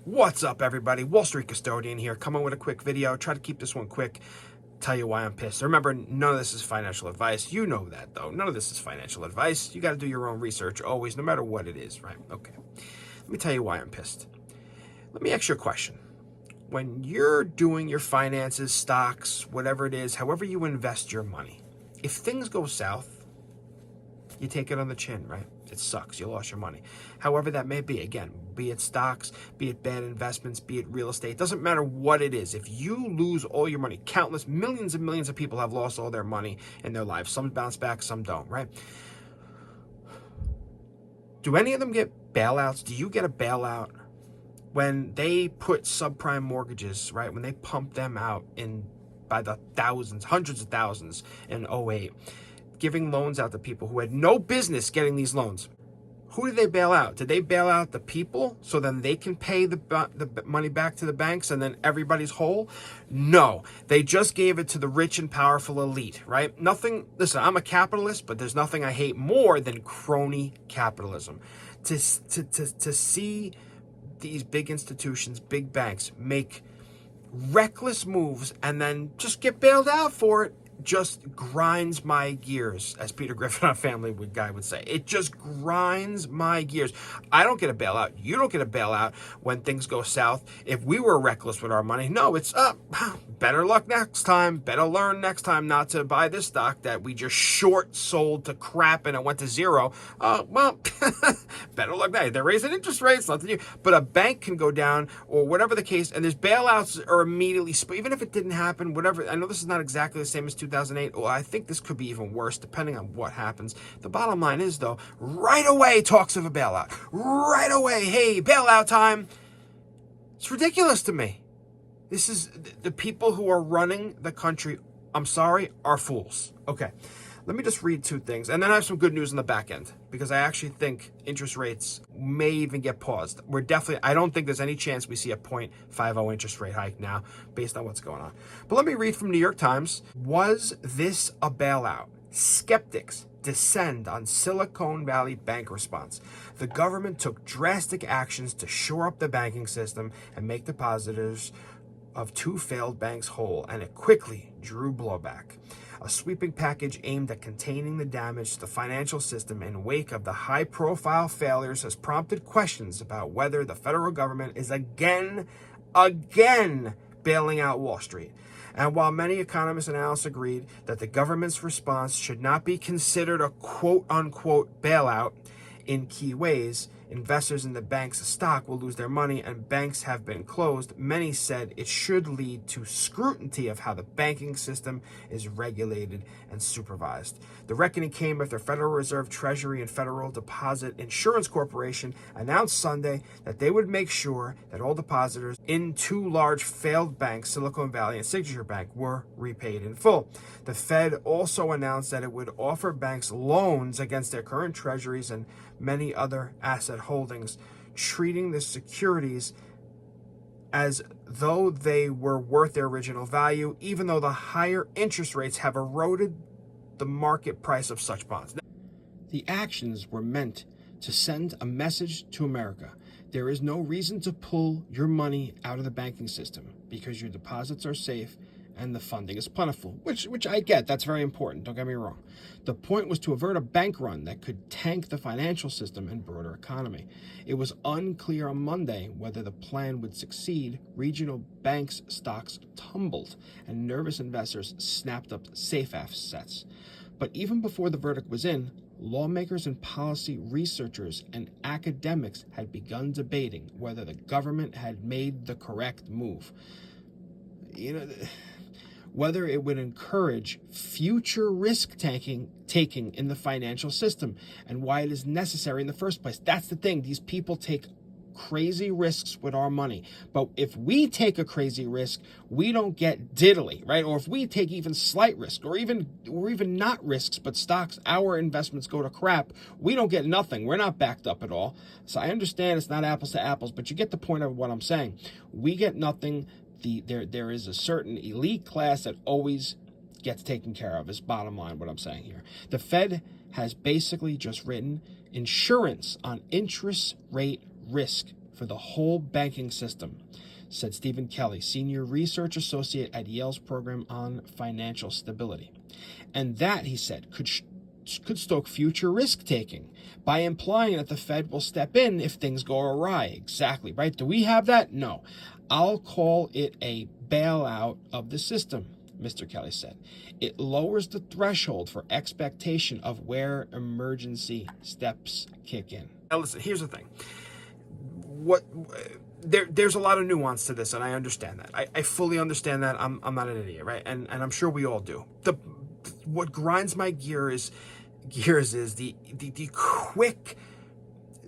What's up, everybody? Wall Street Custodian here, coming with a quick video. Try to keep this one quick. Tell you why I'm pissed. Remember, none of this is financial advice. You know that, though. None of this is financial advice. You got to do your own research always, no matter what it is, right? Okay. Let me tell you why I'm pissed. Let me ask you a question. When you're doing your finances, stocks, whatever it is, however you invest your money, if things go south, you take it on the chin, right? It sucks. You lost your money. However that may be, again, be it stocks, be it bad investments, be it real estate, doesn't matter what it is. If you lose all your money, countless millions and millions of people have lost all their money in their lives. Some bounce back, some don't, right? Do any of them get bailouts? Do you get a bailout? When they put subprime mortgages, right, when they pump them out by the thousands, hundreds of thousands in '08, giving loans out to people who had no business getting these loans. Who did they bail out? Did they bail out the people so then they can pay the money back to the banks and then everybody's whole? No, they just gave it to the rich and powerful elite, right? Listen, I'm a capitalist, but there's nothing I hate more than crony capitalism. To see these big institutions, big banks make reckless moves and then just get bailed out for it just grinds my gears, as Peter Griffin on Family Guy would say. It just grinds my gears. I don't get a bailout. You don't get a bailout when things go south. If we were reckless with our money, no, it's better luck next time. Better learn next time not to buy this stock that we just short sold to crap and it went to zero. Well, better luck now. They're raising interest rates, nothing new. But a bank can go down or whatever the case, and there's bailouts are immediately, even if it didn't happen, whatever. I know this is not exactly the same as 2008. Well, I think this could be even worse depending on what happens. The bottom line is, though, right away talks of a bailout. Right away, hey, bailout time. It's ridiculous to me. This is the people who are running the country, I'm sorry, are fools. Okay, let me just read two things. And then I have some good news on the back end, because I actually think interest rates may even get paused. I don't think there's any chance we see a 0.50 interest rate hike now based on what's going on. But let me read from New York Times. Was this a bailout? Skeptics descend on Silicon Valley bank response. The government took drastic actions to shore up the banking system and make depositors of two failed banks whole, and it quickly drew blowback. A sweeping package aimed at containing the damage to the financial system in wake of the high-profile failures has prompted questions about whether the federal government is again bailing out Wall Street. And while many economists and analysts agreed that the government's response should not be considered a quote-unquote bailout in key ways, investors in the bank's stock will lose their money and banks have been closed, many said it should lead to scrutiny of how the banking system is regulated and supervised. The reckoning came after Federal Reserve, Treasury, and Federal Deposit Insurance Corporation announced Sunday that they would make sure that all depositors in two large failed banks, Silicon Valley and Signature Bank, were repaid in full. The Fed also announced that it would offer banks loans against their current treasuries and many other asset holdings, treating the securities as though they were worth their original value, even though the higher interest rates have eroded the market price of such bonds. The actions were meant to send a message to America. There is no reason to pull your money out of the banking system because your deposits are safe and the funding is plentiful, which I get. That's very important. Don't get me wrong. The point was to avert a bank run that could tank the financial system and broader economy. It was unclear on Monday whether the plan would succeed. Regional banks' stocks tumbled, and nervous investors snapped up safe assets. But even before the verdict was in, lawmakers and policy researchers and academics had begun debating whether the government had made the correct move. Whether it would encourage future risk taking in the financial system and why it is necessary in the first place. That's the thing. These people take crazy risks with our money. But if we take a crazy risk, we don't get diddly, right? Or if we take even slight risk or even not risks, but stocks, our investments go to crap, we don't get nothing. We're not backed up at all. So I understand it's not apples to apples, but you get the point of what I'm saying. We get nothing. There is a certain elite class that always gets taken care of, is bottom line what I'm saying here. The Fed has basically just written insurance on interest rate risk for the whole banking system, said Stephen Kelly, senior research associate at Yale's program on financial stability. And that, he said, could stoke future risk-taking by implying that the Fed will step in if things go awry. Exactly, right? Do we have that? No. I'll call it a bailout of the system, Mr. Kelly said. It lowers the threshold for expectation of where emergency steps kick in. Now listen, here's the thing. There's a lot of nuance to this, and I understand that. I fully understand that. I'm not an idiot, right? And I'm sure we all do. What grinds my gears is the quick,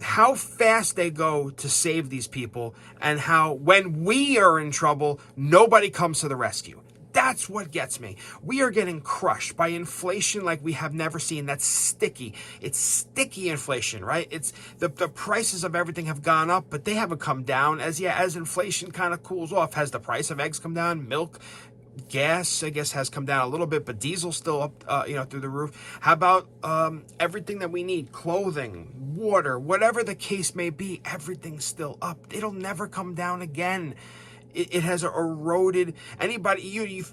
how fast they go to save these people, and how when we are in trouble, nobody comes to the rescue. That's what gets me. We are getting crushed by inflation like we have never seen. That's sticky. It's sticky inflation, right? It's the prices of everything have gone up, but they haven't come down. As inflation kind of cools off, has the price of eggs come down? Milk, gas, I guess, has come down a little bit, but diesel's still up, through the roof. How about everything that we need? Clothing, water, whatever the case may be, everything's still up. It'll never come down again. It has eroded. Anybody,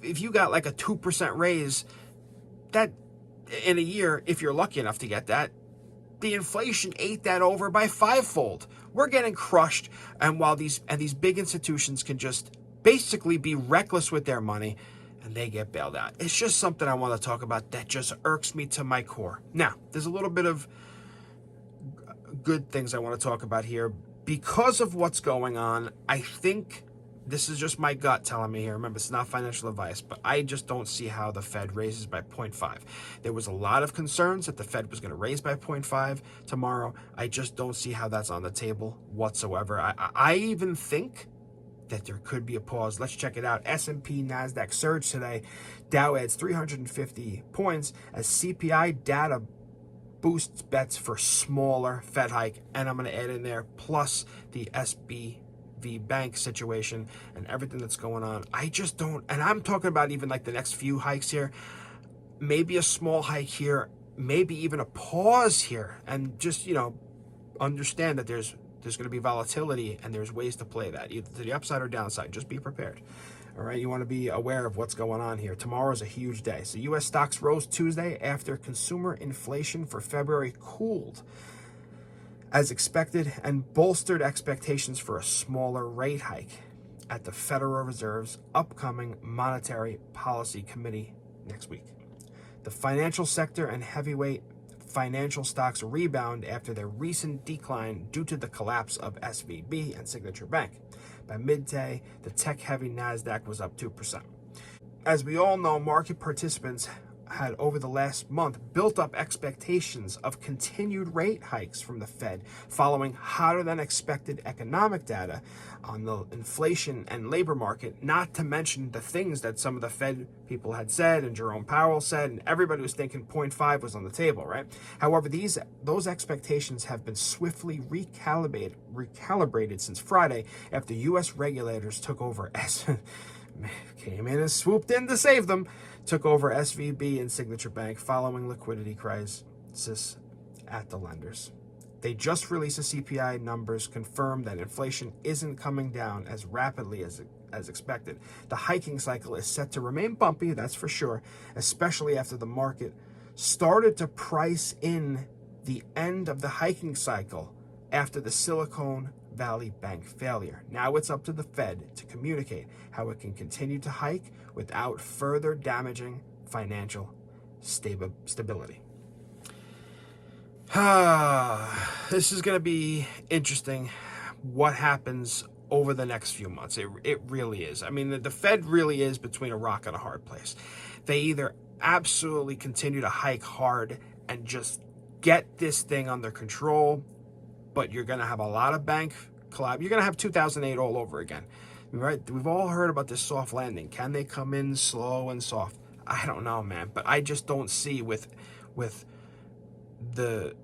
if you got like a 2% raise, that in a year, if you're lucky enough to get that, the inflation ate that over by fivefold. We're getting crushed, and while these big institutions can just basically be reckless with their money, and they get bailed out. It's just something I want to talk about that just irks me to my core. Now, there's a little bit of good things I want to talk about here. Because of what's going on, I think this is just my gut telling me here. Remember, it's not financial advice, but I just don't see how the Fed raises by 0.5. There was a lot of concerns that the Fed was going to raise by 0.5 tomorrow. I just don't see how that's on the table whatsoever. I even think that there could be a pause. Let's check it out. S&P, NASDAQ surged today. Dow adds 350 points as CPI data boosts bets for smaller Fed hike. And I'm going to add in there, plus the SBV bank situation and everything that's going on. I just don't, and I'm talking about even like the next few hikes here, maybe a small hike here, maybe even a pause here, and just, understand that there's going to be volatility and there's ways to play that, either to the upside or downside. Just be prepared. All right, you want to be aware of what's going on here. Tomorrow is a huge day. So U.S. stocks rose Tuesday after consumer inflation for February cooled as expected and bolstered expectations for a smaller rate hike at the Federal Reserve's upcoming Monetary Policy Committee next week. The financial sector and heavyweight financial stocks rebound after their recent decline due to the collapse of SVB and Signature Bank. By midday, the tech-heavy NASDAQ was up 2%. As we all know, market participants had over the last month built up expectations of continued rate hikes from the Fed following hotter than expected economic data on the inflation and labor market, not to mention the things that some of the Fed people had said and Jerome Powell said, and everybody was thinking 0.5 was on the table, right? However, those expectations have been swiftly recalibrated since Friday after U.S. regulators took over came in and swooped in to save them, took over SVB and Signature Bank following liquidity crisis at the lenders. They just released the CPI numbers, confirmed that inflation isn't coming down as rapidly as expected. The hiking cycle is set to remain bumpy, that's for sure, especially after the market started to price in the end of the hiking cycle after the Silicon Valley Bank failure. Now it's up to the Fed to communicate how it can continue to hike without further damaging financial stability. This is going to be interesting what happens over the next few months. It really is. I mean, the Fed really is between a rock and a hard place. They either absolutely continue to hike hard and just get this thing under control, but you're going to have a lot of bank collapse. You're going to have 2008 all over again, right? We've all heard about this soft landing. Can they come in slow and soft? I don't know, man, but I just don't see with the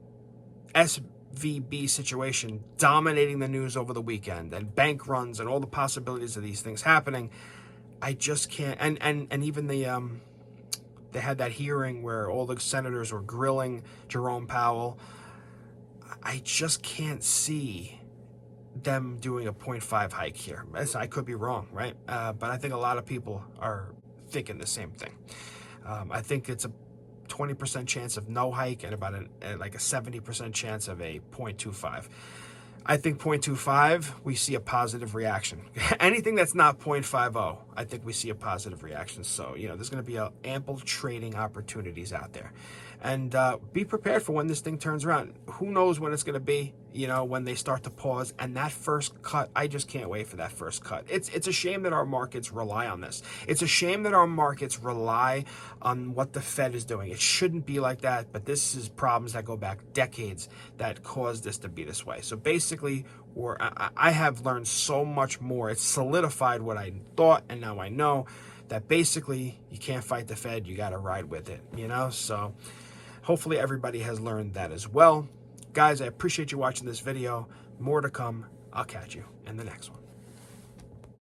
SVB situation dominating the news over the weekend and bank runs and all the possibilities of these things happening. I just can't. And even they had that hearing where all the senators were grilling Jerome Powell. I just can't see them doing a 0.5 hike here. I could be wrong, right? But I think a lot of people are thinking the same thing. I think it's a 20% chance of no hike and about like a 70% chance of a 0.25. I think 0.25, we see a positive reaction. Anything that's not 0.50, I think we see a positive reaction. So, there's going to be ample trading opportunities out there. And be prepared for when this thing turns around. Who knows when it's going to be, when they start to pause. And that first cut, I just can't wait for that first cut. It's a shame that our markets rely on this. It's a shame that our markets rely on what the Fed is doing. It shouldn't be like that, but this is problems that go back decades that caused this to be this way. So basically, I have learned so much more. It's solidified what I thought, and now I know that basically you can't fight the Fed. You got to ride with it, So hopefully everybody has learned that as well. Guys, I appreciate you watching this video. More to come. I'll catch you in the next one.